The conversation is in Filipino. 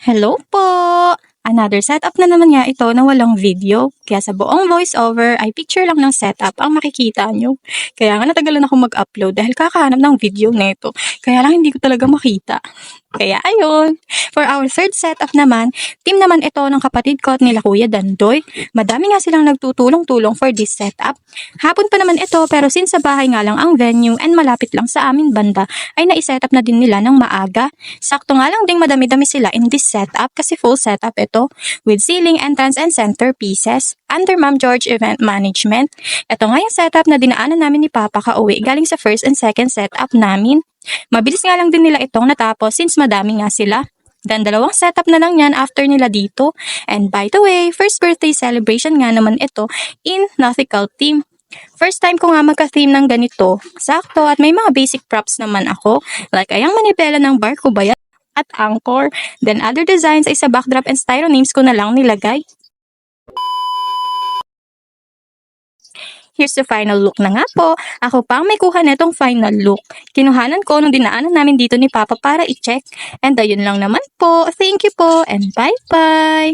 Hello po! Another setup na naman nga ito na walang video. Kaya sa buong voiceover ay picture lang ng setup ang makikita nyo. Kaya nga natagalan ako mag-upload dahil kakahanap ng video nito. Kaya lang hindi ko talaga makita. Kaya ayun. For our third setup naman, team naman ito ng kapatid ko at nila Kuya Dandoy. Madami nga silang nagtutulong-tulong for this setup. Hapon pa naman ito pero since sa bahay nga lang ang venue and malapit lang sa amin banda, ay naisetup na din nila ng maaga. Sakto nga lang ding madami-dami sila in this setup kasi full setup ito with ceiling, entrance, and centerpieces under Ma'am George Event Management. Ito nga yung setup na dinaanan namin ni Papa kauwi galing sa first and second setup namin. Mabilis nga lang din nila itong natapos since madami nga sila. Dan dalawang setup na lang yan after nila dito. And by the way, first birthday celebration nga naman ito in nautical theme. First time ko nga magka-theme ng ganito. Sakto at may mga basic props naman ako. Like ayang manibela ng barko bayan at anchor. Then other designs ay sa backdrop and styro names ko na lang nilagay. Here's the final look na nga po. Ako pa ang may kuha netong final look. Kinuhanan ko nung dinaanan namin dito ni Papa para i-check. And ayun lang naman po. Thank you po and bye-bye!